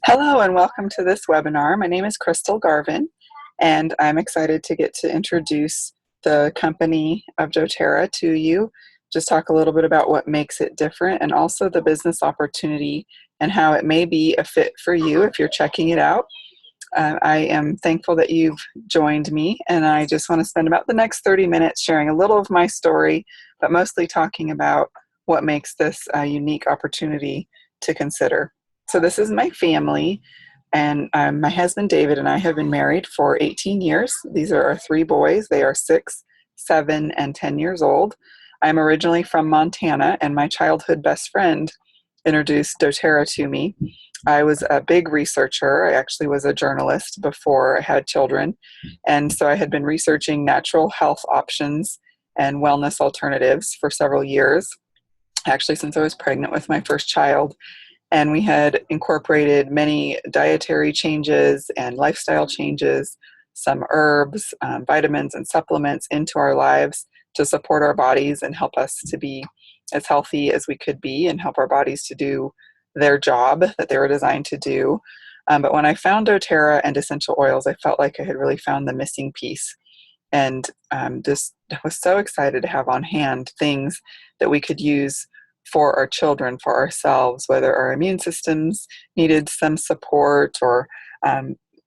Hello and welcome to this webinar. My name is Crystal Garvin, and I'm excited to get to introduce the company of doTERRA to you. Just talk a little bit about what makes it different and also the business opportunity and how it may be a fit for you if you're checking it out. I am thankful that you've joined me, and I just want to spend about the next 30 minutes sharing a little of my story, but mostly talking about what makes this a unique opportunity to consider. So this is my family, and my husband David and I have been married for 18 years. These are our three boys. They are 6, 7, and 10 years old. I'm originally from Montana, and my childhood best friend introduced doTERRA to me. I was a big researcher. I actually was a journalist before I had children. And so I had been researching natural health options and wellness alternatives for several years, actually since I was pregnant with my first child. And we had incorporated many dietary changes and lifestyle changes, some herbs, vitamins, and supplements into our lives to support our bodies and help us to be as healthy as we could be and help our bodies to do their job that they were designed to do. But when I found doTERRA and essential oils, I felt like I had really found the missing piece. And just was so excited to have on hand things that we could use for our children, for ourselves, whether our immune systems needed some support or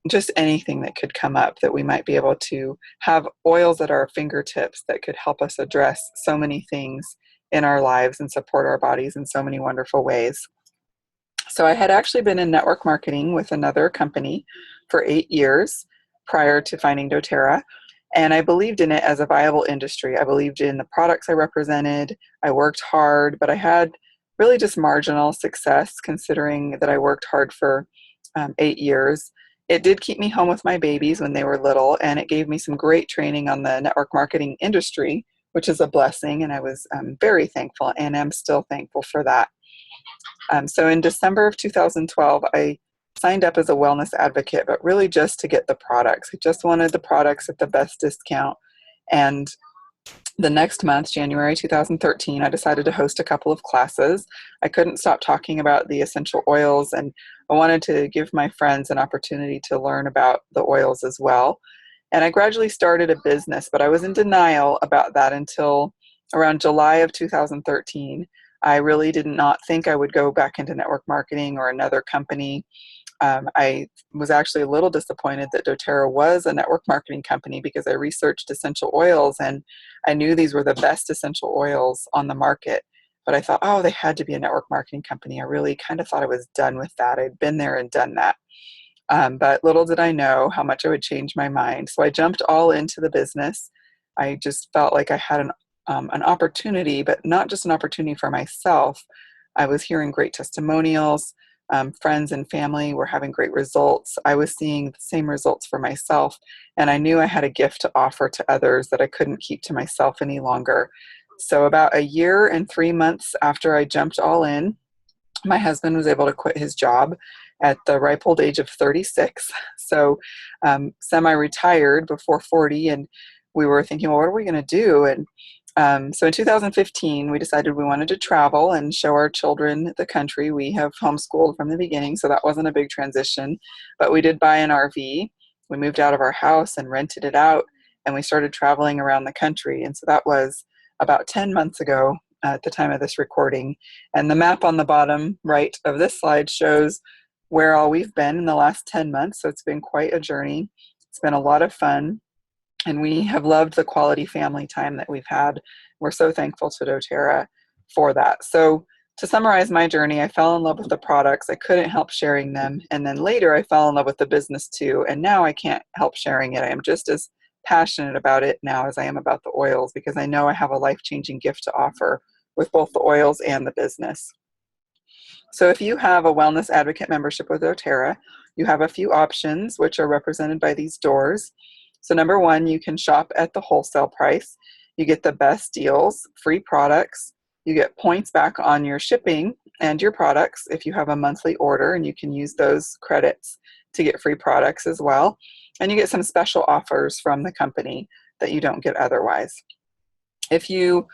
just anything that could come up, that we might be able to have oils at our fingertips that could help us address so many things in our lives and support our bodies in so many wonderful ways. So I had actually been in network marketing with another company for 8 years prior to finding doTERRA. And I believed in it as a viable industry. I believed in the products I represented. I worked hard, but I had really just marginal success considering that I worked hard for 8 years. It did keep me home with my babies when they were little, and it gave me some great training on the network marketing industry, which is a blessing, and I was very thankful and am still thankful for that. So in December of 2012, I signed up as a wellness advocate, but really just to get the products. I just wanted the products at the best discount. And the next month, January 2013, I decided to host a couple of classes. I couldn't stop talking about the essential oils, and I wanted to give my friends an opportunity to learn about the oils as well. And I gradually started a business, but I was in denial about that until around July of 2013. I really did not think I would go back into network marketing or another company. I was actually a little disappointed that doTERRA was a network marketing company because I researched essential oils and I knew these were the best essential oils on the market. But I thought, oh, they had to be a network marketing company. I really kind of thought I was done with that. I'd been there and done that. But little did I know how much I would change my mind. So I jumped all into the business. I just felt like I had an opportunity, but not just an opportunity for myself. I was hearing great testimonials. Friends and family were having great results. I was seeing the same results for myself, and I knew I had a gift to offer to others that I couldn't keep to myself any longer. So about a year and 3 months after I jumped all in, my husband was able to quit his job at the ripe old age of 36. So semi-retired before 40, and we were thinking, well, what are we going to do? And so in 2015, we decided we wanted to travel and show our children the country. We have homeschooled from the beginning, so that wasn't a big transition. But we did buy an RV. We moved out of our house and rented it out, and we started traveling around the country. And so that was about 10 months ago at the time of this recording. And the map on the bottom right of this slide shows where all we've been in the last 10 months. So it's been quite a journey. It's been a lot of fun. And we have loved the quality family time that we've had. We're so thankful to doTERRA for that. So to summarize my journey, I fell in love with the products. I couldn't help sharing them. And then later I fell in love with the business too. And now I can't help sharing it. I am just as passionate about it now as I am about the oils because I know I have a life-changing gift to offer with both the oils and the business. So if you have a wellness advocate membership with doTERRA, you have a few options which are represented by these doors. So number one, you can shop at the wholesale price. You get the best deals, free products. You get points back on your shipping and your products if you have a monthly order, and you can use those credits to get free products as well. And you get some special offers from the company that you don't get otherwise. If you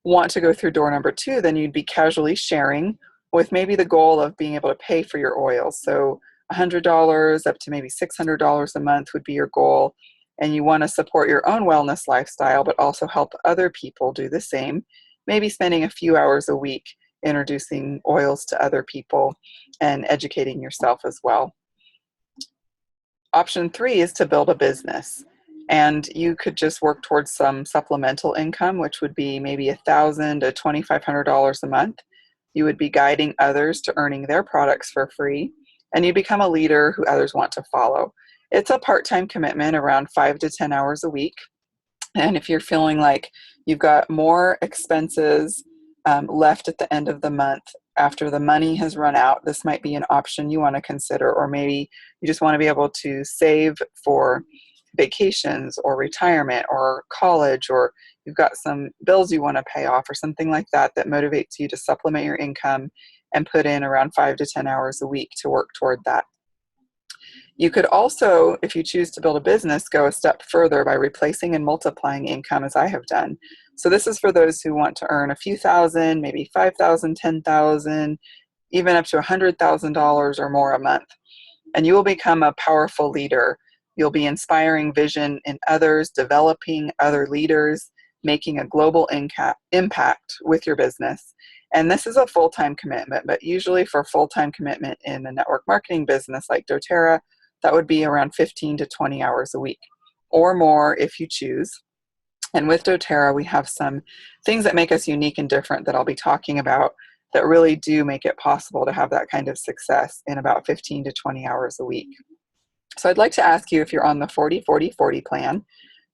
want to go through door number two, then you'd be casually sharing with maybe the goal of being able to pay for your oils. So $100 up to maybe $600 a month would be your goal, and you want to support your own wellness lifestyle, but also help other people do the same, maybe spending a few hours a week introducing oils to other people and educating yourself as well. Option 3 is to build a business. And you could just work towards some supplemental income, which would be maybe $1,000 to $2,500 a month. You would be guiding others to earning their products for free, and you become a leader who others want to follow. It's a part-time commitment, around 5 to 10 hours a week. And if you're feeling like you've got more expenses left at the end of the month after the money has run out, this might be an option you want to consider. Or maybe you just want to be able to save for vacations or retirement or college, or you've got some bills you want to pay off or something like that that motivates you to supplement your income and put in around 5 to 10 hours a week to work toward that. You could also, if you choose to build a business, go a step further by replacing and multiplying income, as I have done. So this is for those who want to earn a few thousand, maybe 5,000, 10,000, even up to $100,000 or more a month. And you will become a powerful leader. You'll be inspiring vision in others, developing other leaders, making a global impact with your business. And this is a full-time commitment, but usually for full-time commitment in a network marketing business like doTERRA, that would be around 15 to 20 hours a week or more if you choose. And with doTERRA, we have some things that make us unique and different that I'll be talking about that really do make it possible to have that kind of success in about 15 to 20 hours a week. So I'd like to ask you if you're on the 40-40-40 plan.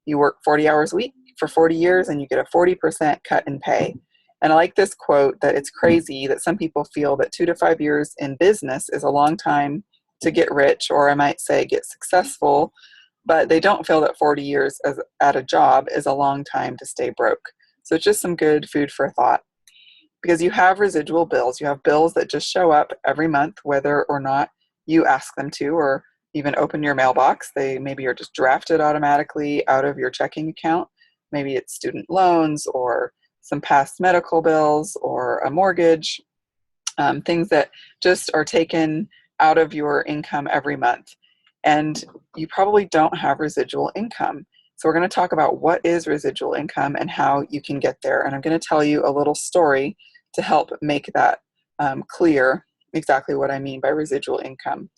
You work 40 hours a week for 40 years and you get a 40% cut in pay. And I like this quote that it's crazy that some people feel that 2 to 5 years in business is a long time to get rich, or I might say get successful, but they don't feel that 40 years at a job is a long time to stay broke. So it's just some good food for thought, because you have residual bills. You have bills that just show up every month, whether or not you ask them to, or even open your mailbox. They maybe are just drafted automatically out of your checking account. Maybe it's student loans or some past medical bills or a mortgage, things that just are taken out of your income every month. And you probably don't have residual income. So we're going to talk about what is residual income and how you can get there. And I'm going to tell you a little story to help make that clear, exactly what I mean by residual income.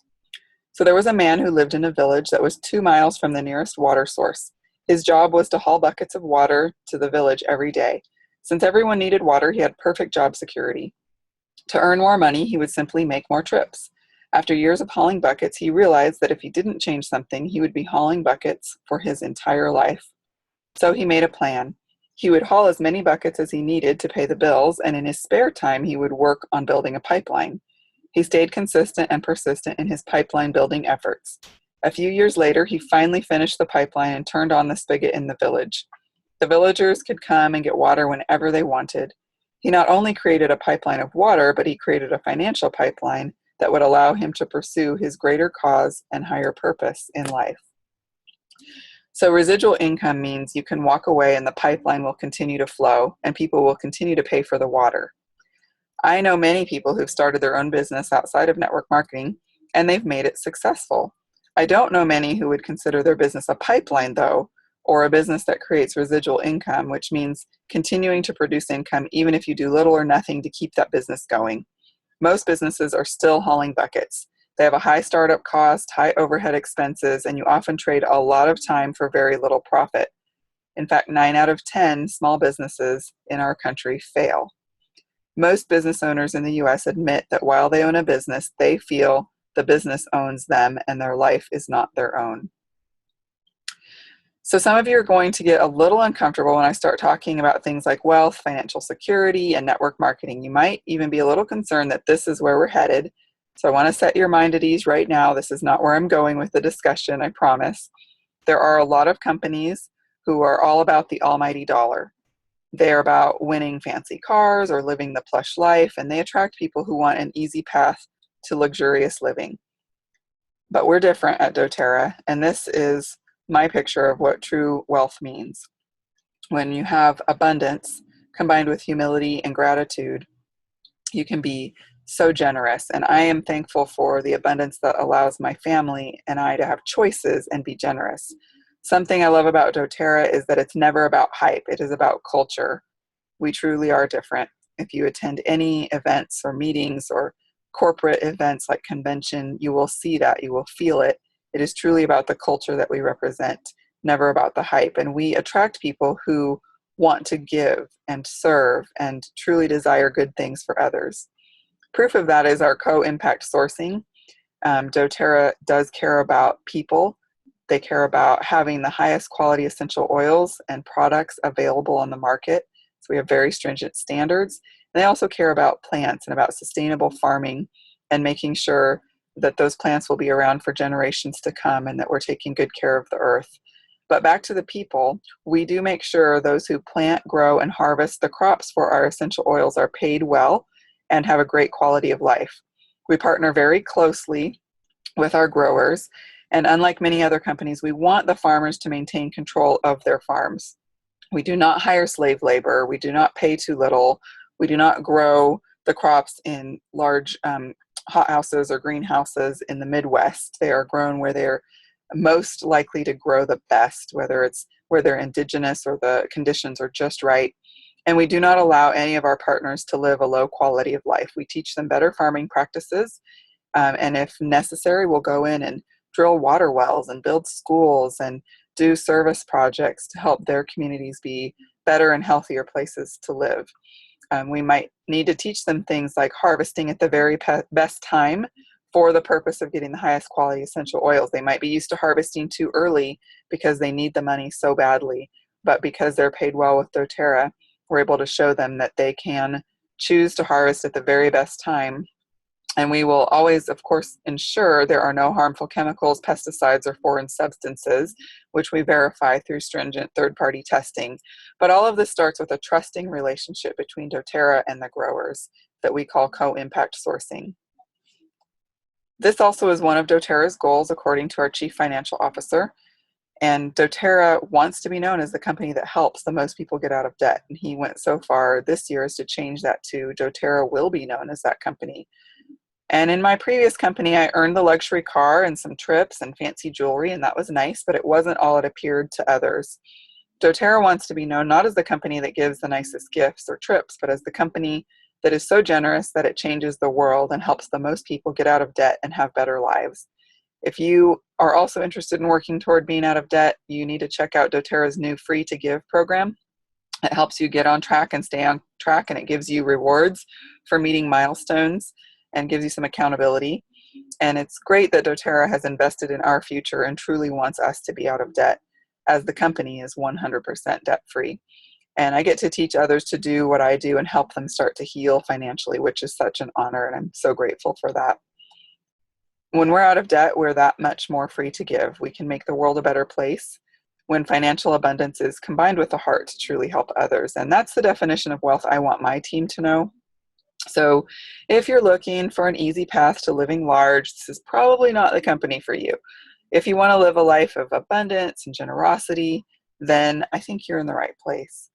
So there was a man who lived in a village that was 2 miles from the nearest water source. His job was to haul buckets of water to the village every day. Since everyone needed water, he had perfect job security. To earn more money, he would simply make more trips. After years of hauling buckets, he realized that if he didn't change something, he would be hauling buckets for his entire life. So he made a plan. He would haul as many buckets as he needed to pay the bills, and in his spare time, he would work on building a pipeline. He stayed consistent and persistent in his pipeline building efforts. A few years later, he finally finished the pipeline and turned on the spigot in the village. The villagers could come and get water whenever they wanted. He not only created a pipeline of water, but he created a financial pipeline that would allow him to pursue his greater cause and higher purpose in life. So residual income means you can walk away and the pipeline will continue to flow and people will continue to pay for the water. I know many people who've started their own business outside of network marketing and they've made it successful. I don't know many who would consider their business a pipeline though, or a business that creates residual income, which means continuing to produce income even if you do little or nothing to keep that business going. Most businesses are still hauling buckets. They have a high startup cost, high overhead expenses, and you often trade a lot of time for very little profit. In fact, 9 out of 10 small businesses in our country fail. Most business owners in the US admit that while they own a business, they feel the business owns them and their life is not their own. So some of you are going to get a little uncomfortable when I start talking about things like wealth, financial security, and network marketing. You might even be a little concerned that this is where we're headed. So I want to set your mind at ease right now. This is not where I'm going with the discussion, I promise. There are a lot of companies who are all about the almighty dollar. They're about winning fancy cars or living the plush life, and they attract people who want an easy path to luxurious living. But we're different at doTERRA, and this is my picture of what true wealth means. When you have abundance combined with humility and gratitude, you can be so generous. And I am thankful for the abundance that allows my family and I to have choices and be generous. Something I love about doTERRA is that it's never about hype. It is about culture. We truly are different. If you attend any events or meetings or corporate events like convention, you will see that, you will feel it. It is truly about the culture that we represent, never about the hype. And we attract people who want to give and serve and truly desire good things for others. Proof of that is our co-impact sourcing. doTERRA does care about people. They care about having the highest quality essential oils and products available on the market. So we have very stringent standards. And they also care about plants and about sustainable farming and making sure that those plants will be around for generations to come and that we're taking good care of the earth. But back to the people, we do make sure those who plant, grow, and harvest the crops for our essential oils are paid well and have a great quality of life. We partner very closely with our growers, and unlike many other companies, we want the farmers to maintain control of their farms. We do not hire slave labor. We do not pay too little. We do not grow the crops in large hothouses or greenhouses in the Midwest. They are grown where they're most likely to grow the best, whether it's where they're indigenous or the conditions are just right. And we do not allow any of our partners to live a low quality of life. We teach them better farming practices. And if necessary, we'll go in and drill water wells and build schools and do service projects to help their communities be better and healthier places to live. We might need to teach them things like harvesting at the very best time for the purpose of getting the highest quality essential oils. They might be used to harvesting too early because they need the money so badly, but because they're paid well with doTERRA, we're able to show them that they can choose to harvest at the very best time. And we will always, of course, ensure there are no harmful chemicals, pesticides, or foreign substances, which we verify through stringent third-party testing. But all of this starts with a trusting relationship between doTERRA and the growers that we call co-impact sourcing. This also is one of doTERRA's goals, according to our Chief Financial Officer. And doTERRA wants to be known as the company that helps the most people get out of debt. And he went so far this year as to change that to doTERRA will be known as that company. And in my previous company, I earned the luxury car and some trips and fancy jewelry, and that was nice, but it wasn't all it appeared to others. doTERRA wants to be known not as the company that gives the nicest gifts or trips, but as the company that is so generous that it changes the world and helps the most people get out of debt and have better lives. If you are also interested in working toward being out of debt, you need to check out doTERRA's new Free to Give program. It helps you get on track and stay on track, and it gives you rewards for meeting milestones and gives you some accountability. And it's great that doTERRA has invested in our future and truly wants us to be out of debt, as the company is 100% debt-free. And I get to teach others to do what I do and help them start to heal financially, which is such an honor, and I'm so grateful for that. When we're out of debt, we're that much more free to give. We can make the world a better place when financial abundance is combined with the heart to truly help others. And that's the definition of wealth I want my team to know. So if you're looking for an easy path to living large, this is probably not the company for you. If you want to live a life of abundance and generosity, then I think you're in the right place.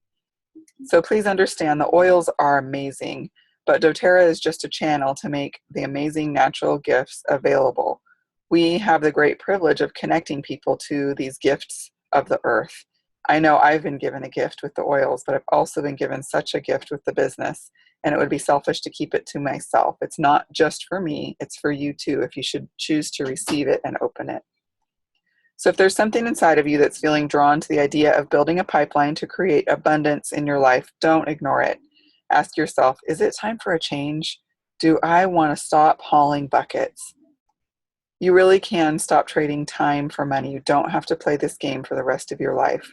So please understand the oils are amazing, but doTERRA is just a channel to make the amazing natural gifts available. We have the great privilege of connecting people to these gifts of the earth. I know I've been given a gift with the oils, but I've also been given such a gift with the business, and it would be selfish to keep it to myself. It's not just for me, it's for you too, if you should choose to receive it and open it. So if there's something inside of you that's feeling drawn to the idea of building a pipeline to create abundance in your life, don't ignore it. Ask yourself, is it time for a change? Do I want to stop hauling buckets? You really can stop trading time for money. You don't have to play this game for the rest of your life.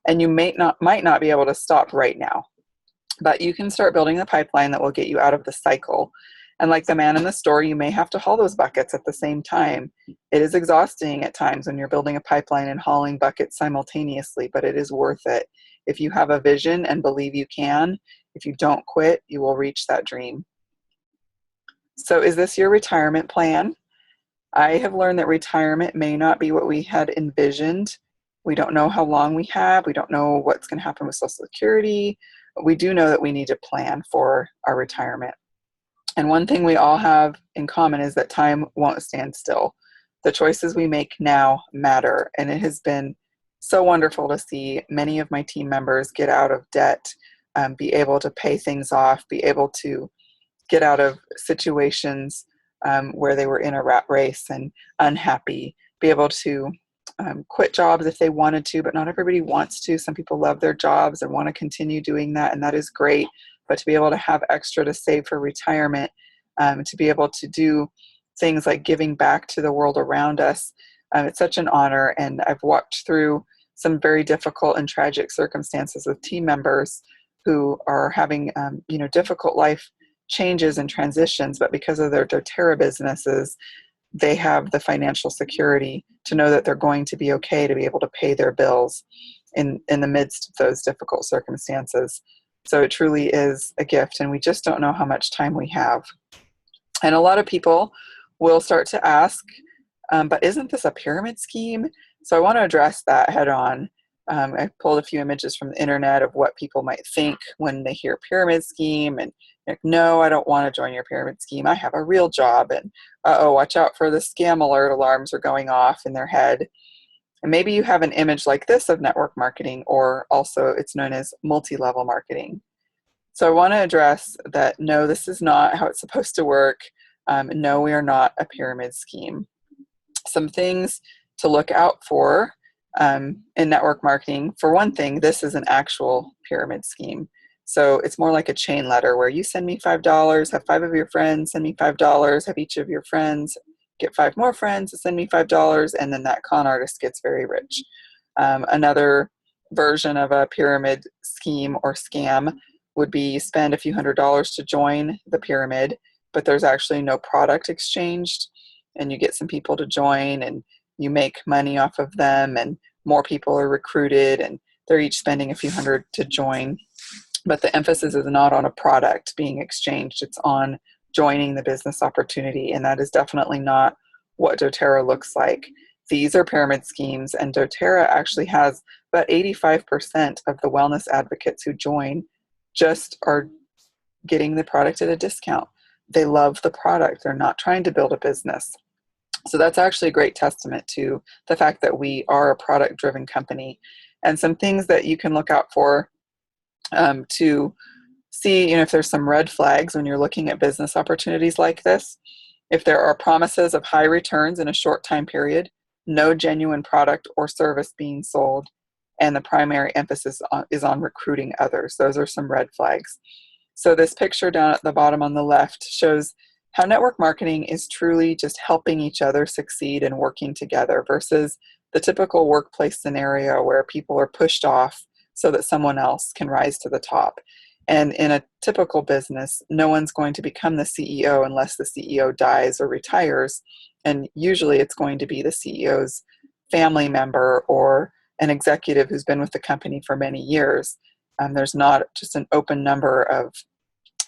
And you might not be able to stop right now, but you can start building the pipeline that will get you out of the cycle. And like the man in the store, you may have to haul those buckets at the same time. It is exhausting at times when you're building a pipeline and hauling buckets simultaneously, but it is worth it. If you have a vision and believe you can, if you don't quit, you will reach that dream. So is this your retirement plan? I have learned that retirement may not be what we had envisioned. We don't know how long we have. We don't know what's going to happen with Social Security. But we do know that we need to plan for our retirement. And one thing we all have in common is that time won't stand still. The choices we make now matter. And it has been so wonderful to see many of my team members get out of debt, be able to pay things off, be able to get out of situations where they were in a rat race and unhappy, be able to quit jobs if they wanted to, but not everybody wants to. Some people love their jobs and want to continue doing that, and that is great. But to be able to have extra to save for retirement, to be able to do things like giving back to the world around us, it's such an honor. And I've walked through some very difficult and tragic circumstances with team members who are having, difficult life changes and transitions, but because of their doTERRA businesses, they have the financial security to know that they're going to be okay, to be able to pay their bills in the midst of those difficult circumstances. So it truly is a gift, and we just don't know how much time we have. And a lot of people will start to ask, but isn't this a pyramid scheme? So I want to address that head on. I pulled a few images from the internet of what people might think when they hear pyramid scheme, and like, no, I don't want to join your pyramid scheme. I have a real job, and watch out for the scam alert alarms are going off in their head. And maybe you have an image like this of network marketing, or also it's known as multi-level marketing. So I want to address that, no, this is not how it's supposed to work. No, we are not a pyramid scheme. Some things to look out for in network marketing. For one thing, this is an actual pyramid scheme. So it's more like a chain letter where you send me $5, have 5 of your friends send me $5, have each of your friends get 5 more friends to send me $5, and then that con artist gets very rich. Another version of a pyramid scheme or scam would be spend a few $100s to join the pyramid, but there's actually no product exchanged, and you get some people to join and you make money off of them, and more people are recruited and they're each spending a few hundred to join. But the emphasis is not on a product being exchanged, it's on joining the business opportunity, and that is definitely not what doTERRA looks like. These are pyramid schemes, and doTERRA actually has about 85% of the wellness advocates who join just are getting the product at a discount. They love the product. They're not trying to build a business. So that's actually a great testament to the fact that we are a product-driven company. And some things that you can look out for to see, if there's some red flags when you're looking at business opportunities like this. If there are promises of high returns in a short time period, no genuine product or service being sold, and the primary emphasis is on recruiting others. Those are some red flags. So this picture down at the bottom on the left shows how network marketing is truly just helping each other succeed and working together versus the typical workplace scenario where people are pushed off so that someone else can rise to the top. And in a typical business, no one's going to become the CEO unless the CEO dies or retires. And usually it's going to be the CEO's family member or an executive who's been with the company for many years. There's not just an open number of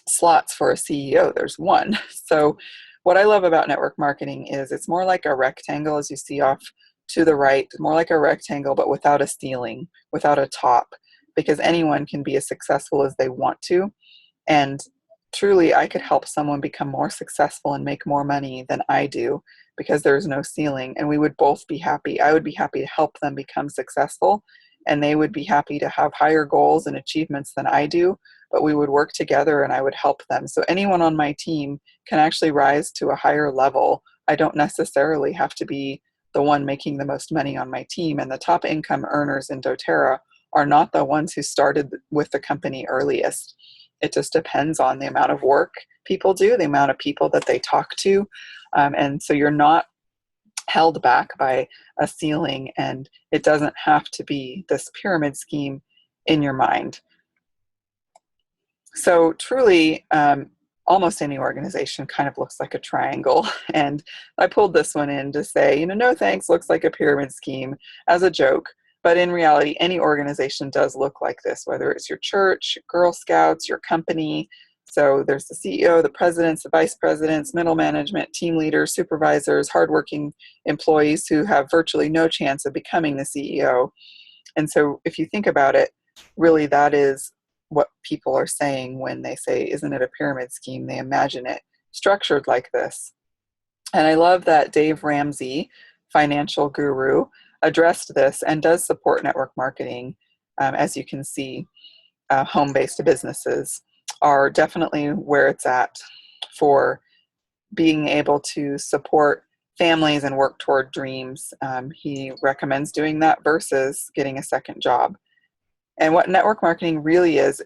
slots for a CEO, there's one. So what I love about network marketing is it's more like a rectangle, as you see off to the right, more like a rectangle, but without a ceiling, without a top, because anyone can be as successful as they want to. And truly, I could help someone become more successful and make more money than I do because there's no ceiling, and we would both be happy. I would be happy to help them become successful, and they would be happy to have higher goals and achievements than I do, but we would work together and I would help them. So anyone on my team can actually rise to a higher level. I don't necessarily have to be the one making the most money on my team, and the top income earners in doTERRA are not the ones who started with the company earliest. It just depends on the amount of work people do, the amount of people that they talk to. And so you're not held back by a ceiling, and it doesn't have to be this pyramid scheme in your mind. So truly, almost any organization kind of looks like a triangle. And I pulled this one in to say, no thanks, looks like a pyramid scheme as a joke. But in reality, any organization does look like this, whether it's your church, Girl Scouts, your company. So there's the CEO, the presidents, the vice presidents, middle management, team leaders, supervisors, hardworking employees who have virtually no chance of becoming the CEO. And so if you think about it, really that is what people are saying when they say, isn't it a pyramid scheme? They imagine it structured like this. And I love that Dave Ramsey, financial guru, addressed this and does support network marketing. As you can see, home-based businesses are definitely where it's at for being able to support families and work toward dreams. He recommends doing that versus getting a second job. And what network marketing really is,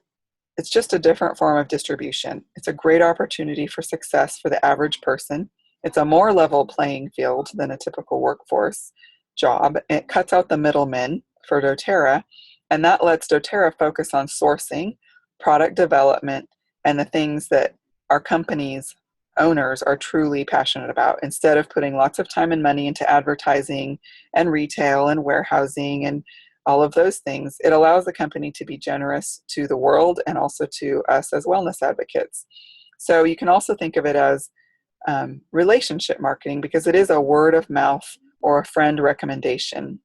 it's just a different form of distribution. It's a great opportunity for success for the average person. It's a more level playing field than a typical workforce job. It cuts out the middlemen for doTERRA, and that lets doTERRA focus on sourcing, product development, and the things that our companies' owners are truly passionate about, instead of putting lots of time and money into advertising and retail and warehousing and all of those things. It allows the company to be generous to the world and also to us as wellness advocates. So you can also think of it as relationship marketing, because it is a word of mouth or a friend recommendation.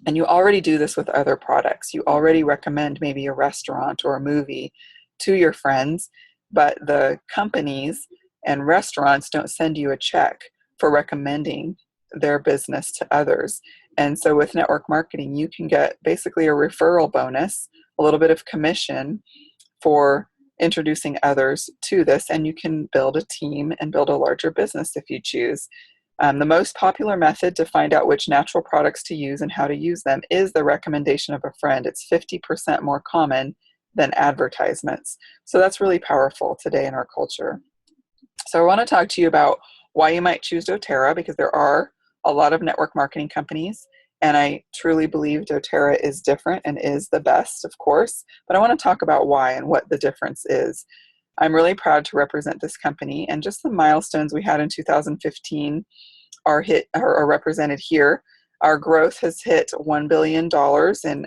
And you already do this with other products. You already recommend maybe a restaurant or a movie to your friends, but the companies and restaurants don't send you a check for recommending their business to others. And so with network marketing, you can get basically a referral bonus, a little bit of commission for introducing others to this, and you can build a team and build a larger business if you choose. The most popular method to find out which natural products to use and how to use them is the recommendation of a friend. It's 50% more common than advertisements. So that's really powerful today in our culture. So I want to talk to you about why you might choose doTERRA, because there are a lot of network marketing companies, and I truly believe doTERRA is different and is the best, of course, but I want to talk about why and what the difference is. I'm really proud to represent this company, and just the milestones we had in 2015 are represented here. Our growth has hit $1 billion in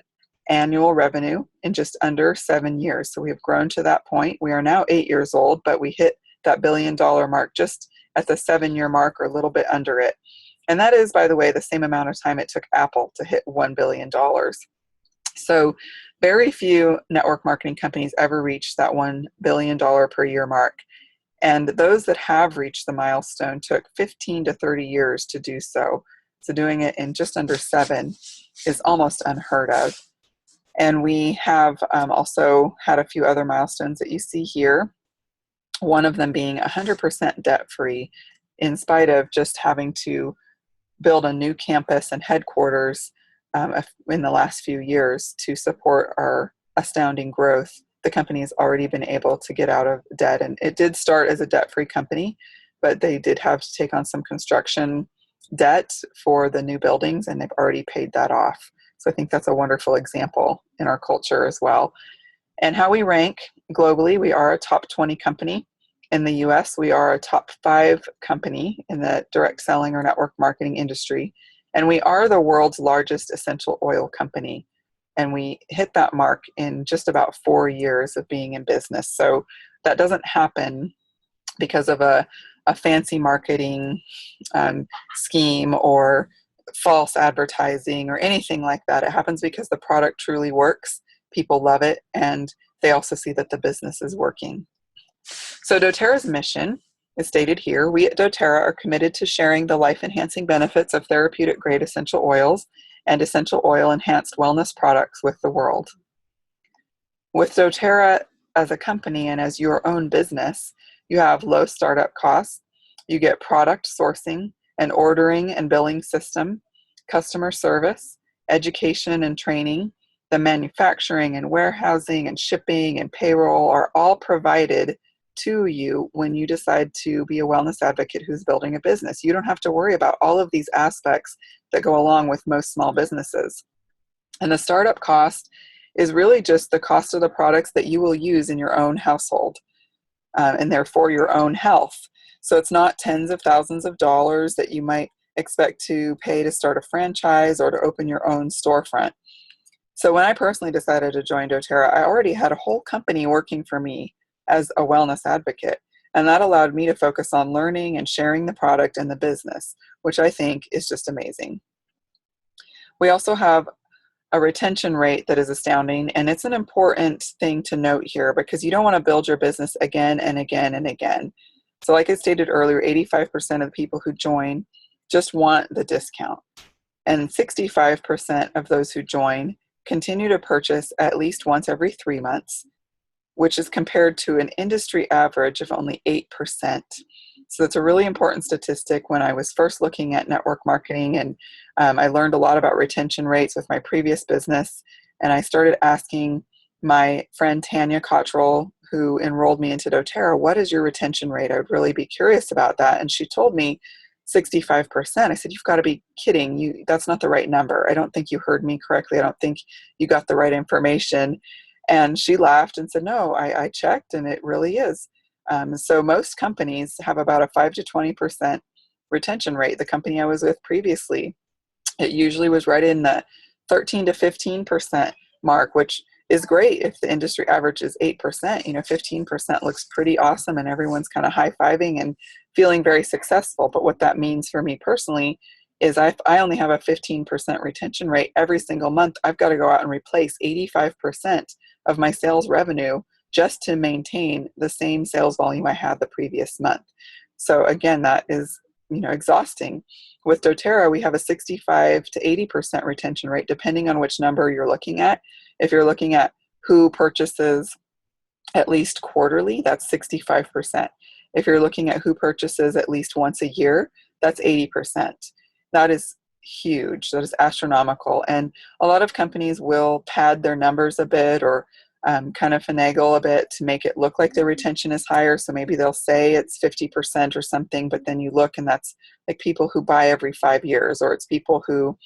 annual revenue in just under 7 years. So we have grown to that point. We are now 8 years old, but we hit that $1 billion mark just at the 7-year mark or a little bit under it. And that is, by the way, the same amount of time it took Apple to hit $1 billion. So very few network marketing companies ever reach that $1 billion per year mark. And those that have reached the milestone took 15 to 30 years to do so. So doing it in just under 7 is almost unheard of. And we have also had a few other milestones that you see here. One of them being 100% debt-free, in spite of just having to build a new campus and headquarters in the last few years to support our astounding growth. The company has already been able to get out of debt, and it did start as a debt-free company, but they did have to take on some construction debt for the new buildings, and they've already paid that off. So I think that's a wonderful example in our culture as well. And how we rank globally, we are a top 20 company. In the US, we are a top 5 company in the direct selling or network marketing industry. And we are the world's largest essential oil company. And we hit that mark in just about 4 years of being in business. So that doesn't happen because of a fancy marketing scheme or false advertising or anything like that. It happens because the product truly works, people love it, and they also see that the business is working. So doTERRA's mission is stated here. We at doTERRA are committed to sharing the life-enhancing benefits of therapeutic-grade essential oils and essential oil-enhanced wellness products with the world. With doTERRA as a company and as your own business, you have low startup costs, you get product sourcing, an ordering and billing system, customer service, education and training, the manufacturing and warehousing and shipping and payroll are all provided to you when you decide to be a wellness advocate who's building a business. You don't have to worry about all of these aspects that go along with most small businesses. And the startup cost is really just the cost of the products that you will use in your own household and therefore your own health. So it's not tens of thousands of dollars that you might expect to pay to start a franchise or to open your own storefront. So when I personally decided to join doTERRA, I already had a whole company working for me as a wellness advocate. And that allowed me to focus on learning and sharing the product and the business, which I think is just amazing. We also have a retention rate that is astounding, and it's an important thing to note here because you don't want to build your business again and again and again. So like I stated earlier, 85% of the people who join just want the discount. And 65% of those who join continue to purchase at least once every 3 months, which is compared to an industry average of only 8%. So it's a really important statistic. When I was first looking at network marketing, and I learned a lot about retention rates with my previous business, and I started asking my friend Tanya Cottrell, who enrolled me into doTERRA, what is your retention rate? I would really be curious about that. And she told me 65%. I said, you've got to be kidding. That's not the right number. I don't think you heard me correctly. I don't think you got the right information. And she laughed and said, no, I checked and it really is. So most companies have about a 5 to 20% retention rate. The company I was with previously, it usually was right in the 13 to 15% mark, which is great. If the industry average is 8%, 15% looks pretty awesome and everyone's kind of high-fiving and feeling very successful. But what that means for me personally is I only have a 15% retention rate every single month. I've got to go out and replace 85% of my sales revenue just to maintain the same sales volume I had the previous month. So again, that is exhausting. With doTERRA, we have a 65 to 80% retention rate, depending on which number you're looking at. If you're looking at who purchases at least quarterly, that's 65%. If you're looking at who purchases at least once a year, that's 80%. That is huge. That is astronomical. And a lot of companies will pad their numbers a bit, or kind of finagle a bit to make it look like their retention is higher. So maybe they'll say it's 50% or something, but then you look and that's like people who buy every 5 years, or it's people who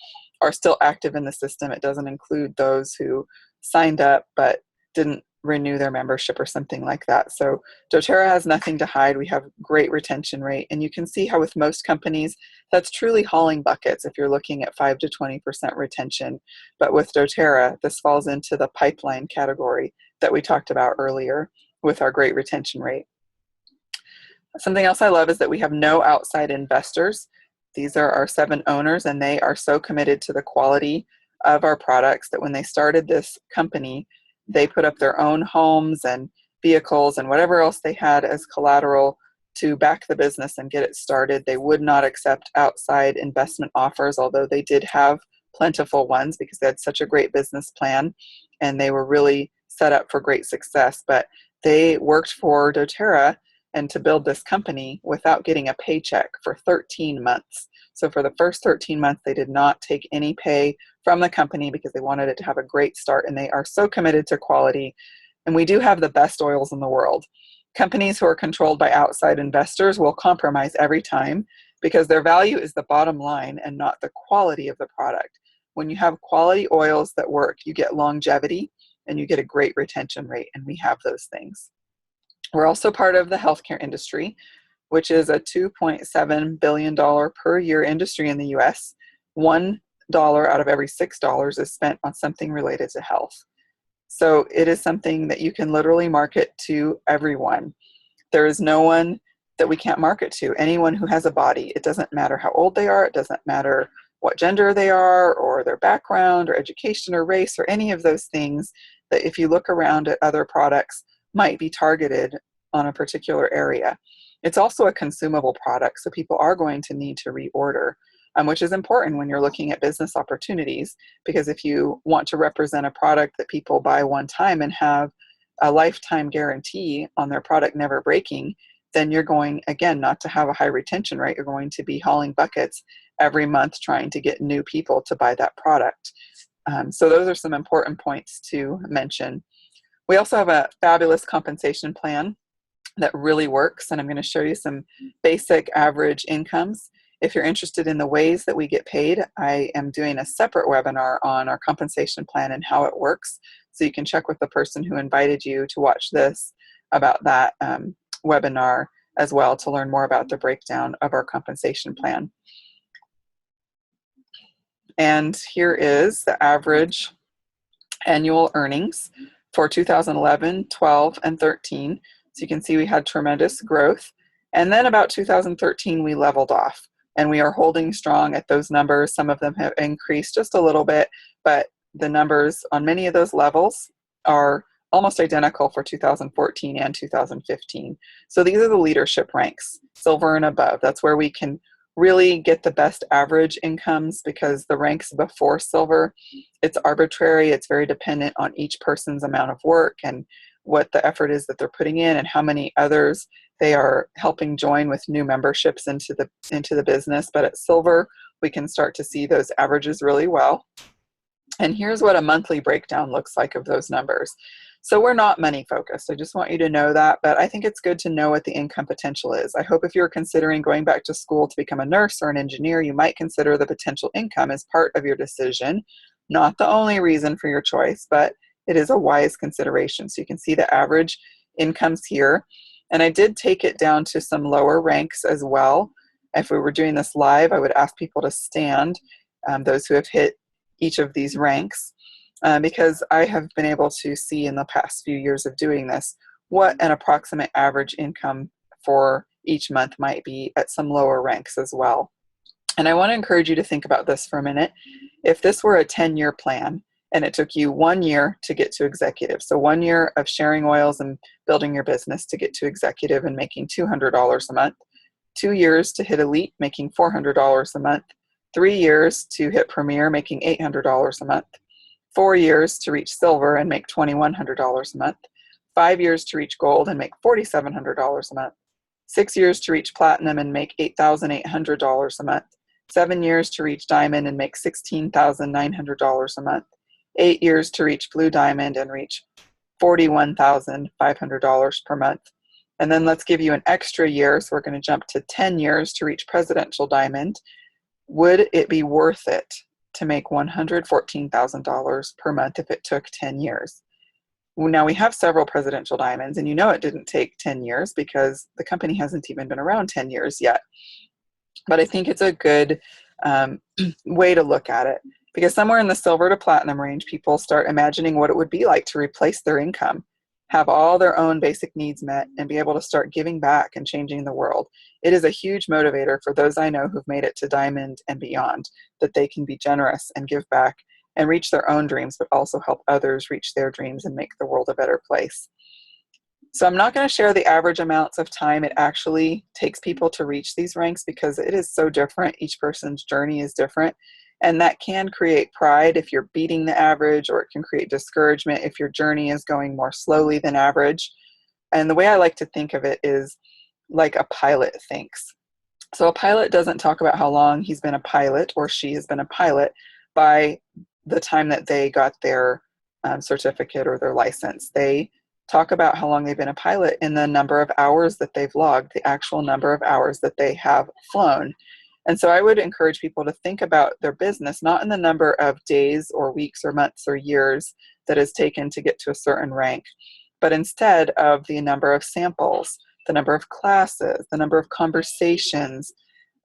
are still active in the system. It doesn't include those who signed up but didn't renew their membership or something like that. So doTERRA has nothing to hide. We have great retention rate, and you can see how with most companies that's truly hauling buckets if you're looking at 5 to 20% retention. But with doTERRA, this falls into the pipeline category that we talked about earlier with our great retention rate. Something else I love is that we have no outside investors. These are our 7 owners, and they are so committed to the quality of our products that when they started this company, they put up their own homes and vehicles and whatever else they had as collateral to back the business and get it started. They would not accept outside investment offers, although they did have plentiful ones because they had such a great business plan and they were really set up for great success. But they worked for doTERRA and to build this company without getting a paycheck for 13 months. So for the first 13 months, they did not take any pay from the company because they wanted it to have a great start, and they are so committed to quality. And we do have the best oils in the world. Companies who are controlled by outside investors will compromise every time because their value is the bottom line and not the quality of the product. When you have quality oils that work, you get longevity and you get a great retention rate, and we have those things. We're also part of the healthcare industry, which is a $2.7 billion per year industry in the US. $1 out of every $6 is spent on something related to health. So it is something that you can literally market to everyone. There is no one that we can't market to. Anyone who has a body. It doesn't matter how old they are. It doesn't matter what gender they are or their background or education or race or any of those things that if you look around at other products might be targeted on a particular area. It's also a consumable product, so people are going to need to reorder, which is important when you're looking at business opportunities, because if you want to represent a product that people buy one time and have a lifetime guarantee on their product never breaking, then you're going, again, not to have a high retention rate. You're going to be hauling buckets every month trying to get new people to buy that product. So those are some important points to mention. We also have a fabulous compensation plan that really works, and I'm going to show you some basic average incomes. If you're interested in the ways that we get paid, I am doing a separate webinar on our compensation plan and how it works, so you can check with the person who invited you to watch this about that webinar as well to learn more about the breakdown of our compensation plan. And here is the average annual earnings for 2011, 12, and 13. So you can see we had tremendous growth. And then about 2013, we leveled off. And we are holding strong at those numbers. Some of them have increased just a little bit, but the numbers on many of those levels are almost identical for 2014 and 2015. So these are the leadership ranks, silver and above. That's where we can really get the best average incomes, because the ranks before silver, it's arbitrary. It's very dependent on each person's amount of work and what the effort is that they're putting in and how many others they are helping join with new memberships into the business. But at silver, we can start to see those averages really well. And here's what a monthly breakdown looks like of those numbers. So we're not money focused. I just want you to know that, but I think it's good to know what the income potential is. I hope if you're considering going back to school to become a nurse or an engineer, you might consider the potential income as part of your decision. Not the only reason for your choice, but it is a wise consideration. So you can see the average incomes here. And I did take it down to some lower ranks as well. If we were doing this live, I would ask people to stand, those who have hit each of these ranks, because I have been able to see in the past few years of doing this what an approximate average income for each month might be at some lower ranks as well. And I want to encourage you to think about this for a minute. If this were a 10-year plan and it took you 1 year to get to executive, so 1 year of sharing oils and building your business to get to executive and making $200 a month, 2 years to hit elite, making $400 a month, 3 years to hit premier, making $800 a month, 4 years to reach silver and make $2,100 a month, 5 years to reach gold and make $4,700 a month, 6 years to reach platinum and make $8,800 a month, 7 years to reach diamond and make $16,900 a month, 8 years to reach blue diamond and reach $41,500 per month. And then let's give you an extra year. So we're going to jump to 10 years to reach presidential diamond. Would it be worth it to make $114,000 per month if it took 10 years? Now we have several presidential diamonds, and you know it didn't take 10 years because the company hasn't even been around 10 years yet. But I think it's a good way to look at it, because somewhere in the silver to platinum range, people start imagining what it would be like to replace their income, have all their own basic needs met, and be able to start giving back and changing the world. It is a huge motivator for those I know who've made it to diamond and beyond, that they can be generous and give back and reach their own dreams, but also help others reach their dreams and make the world a better place. So I'm not going to share the average amounts of time it actually takes people to reach these ranks, because it is so different. Each person's journey is different. And that can create pride if you're beating the average, or it can create discouragement if your journey is going more slowly than average. And the way I like to think of it is like a pilot thinks. So a pilot doesn't talk about how long he's been a pilot or she has been a pilot by the time that they got their certificate or their license. They talk about how long they've been a pilot in the number of hours that they've logged, the actual number of hours that they have flown. And so I would encourage people to think about their business not in the number of days or weeks or months or years that is taken to get to a certain rank, but instead of the number of samples, the number of classes, the number of conversations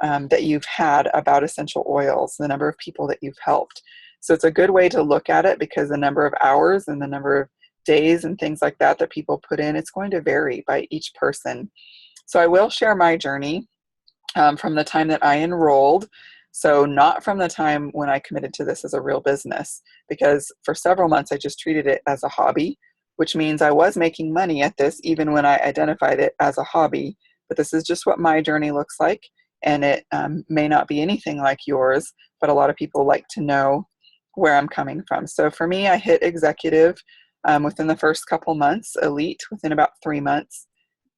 that you've had about essential oils, the number of people that you've helped. So it's a good way to look at it, because the number of hours and the number of days and things like that that people put in, it's going to vary by each person. So I will share my journey from the time that I enrolled. So not from the time when I committed to this as a real business, because for several months I just treated it as a hobby, which means I was making money at this even when I identified it as a hobby. But this is just what my journey looks like, and it may not be anything like yours, but a lot of people like to know where I'm coming from. So for me, I hit executive within the first couple months, elite within about 3 months,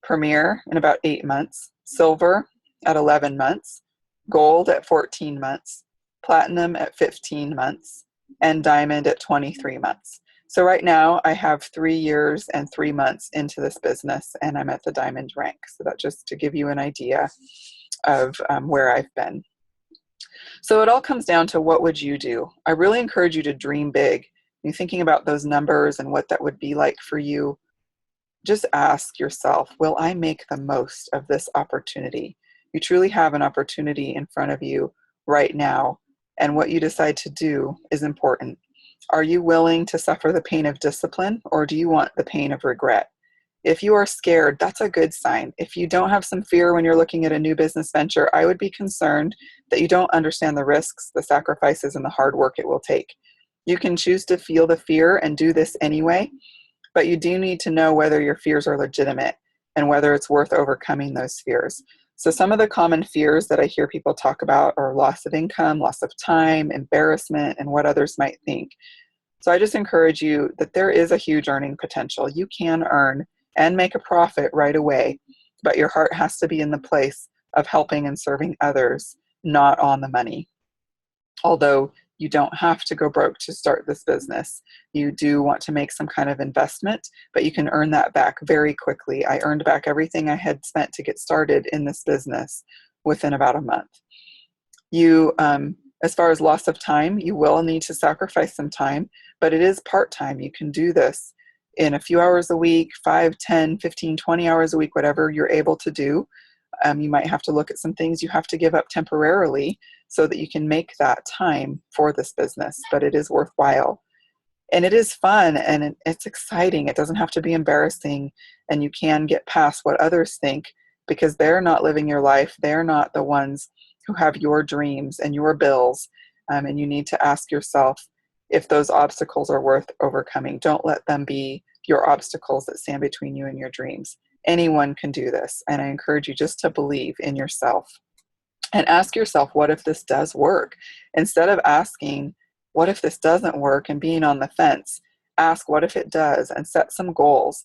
premier in about 8 months, silver at 11 months, gold at 14 months, platinum at 15 months, and diamond at 23 months. So right now I have 3 years and 3 months into this business, and I'm at the diamond rank. So that just to give you an idea of where I've been. So it all comes down to, what would you do? I really encourage you to dream big. You're thinking about those numbers and what that would be like for you. Just ask yourself, will I make the most of this opportunity? You truly have an opportunity in front of you right now, and what you decide to do is important. Are you willing to suffer the pain of discipline, or do you want the pain of regret? If you are scared, that's a good sign. If you don't have some fear when you're looking at a new business venture, I would be concerned that you don't understand the risks, the sacrifices, and the hard work it will take. You can choose to feel the fear and do this anyway, but you do need to know whether your fears are legitimate and whether it's worth overcoming those fears. So some of the common fears that I hear people talk about are loss of income, loss of time, embarrassment, and what others might think. So I just encourage you that there is a huge earning potential. You can earn and make a profit right away, but your heart has to be in the place of helping and serving others, not on the money. Although you don't have to go broke to start this business. You do want to make some kind of investment, but you can earn that back very quickly. I earned back everything I had spent to get started in this business within about a month. As far as loss of time, you will need to sacrifice some time, but it is part-time. You can do this in a few hours a week, 5, 10, 15, 20 hours a week, whatever you're able to do. You might have to look at some things you have to give up temporarily so that you can make that time for this business, but it is worthwhile. And it is fun and it's exciting. It doesn't have to be embarrassing, and you can get past what others think because they're not living your life. They're not the ones who have your dreams and your bills. And you need to ask yourself if those obstacles are worth overcoming. Don't let them be your obstacles that stand between you and your dreams. Anyone can do this, and I encourage you just to believe in yourself and ask yourself, what if this does work? Instead of asking, what if this doesn't work, and being on the fence, ask, what if it does, and set some goals.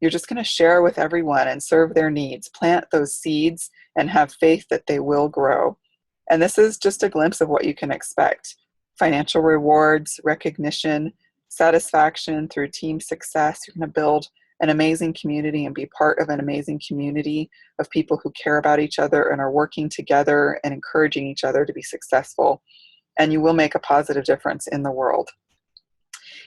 You're just going to share with everyone and serve their needs. Plant those seeds and have faith that they will grow. And this is just a glimpse of what you can expect. Financial rewards, recognition, satisfaction through team success. You're going to build an amazing community and be part of an amazing community of people who care about each other and are working together and encouraging each other to be successful. And you will make a positive difference in the world.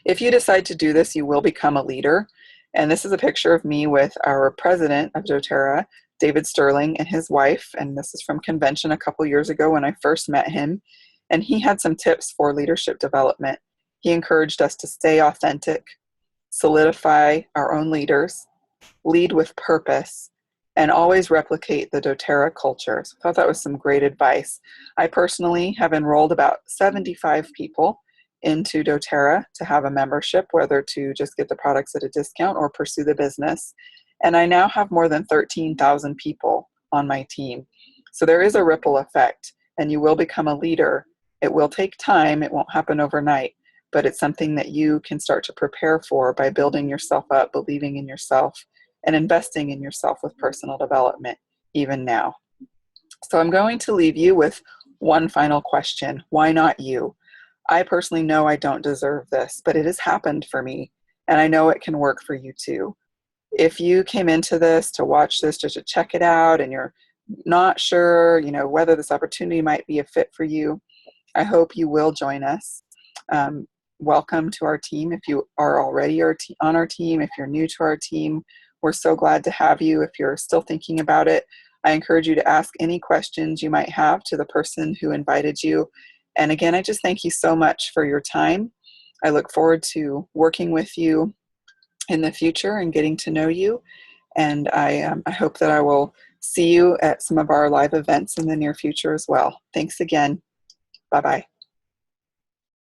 If you decide to do this, you will become a leader. And this is a picture of me with our president of doTERRA, David Sterling, and his wife. And this is from convention a couple years ago when I first met him. And he had some tips for leadership development. He encouraged us to stay authentic, solidify our own leaders, lead with purpose, and always replicate the doTERRA culture. So I thought that was some great advice. I personally have enrolled about 75 people into doTERRA to have a membership, whether to just get the products at a discount or pursue the business. And I now have more than 13,000 people on my team. So there is a ripple effect, and you will become a leader. It will take time. It won't happen overnight, but it's something that you can start to prepare for by building yourself up, believing in yourself, and investing in yourself with personal development, even now. So I'm going to leave you with one final question. Why not you? I personally know I don't deserve this, but it has happened for me, and I know it can work for you too. If you came into this to watch this just to check it out and you're not sure, whether this opportunity might be a fit for you, I hope you will join us. Welcome to our team. If you are already on our team, if you're new to our team, we're so glad to have you. If you're still thinking about it, I encourage you to ask any questions you might have to the person who invited you. And again, I just thank you so much for your time. I look forward to working with you in the future and getting to know you. And I hope that I will see you at some of our live events in the near future as well. Thanks again. Bye-bye.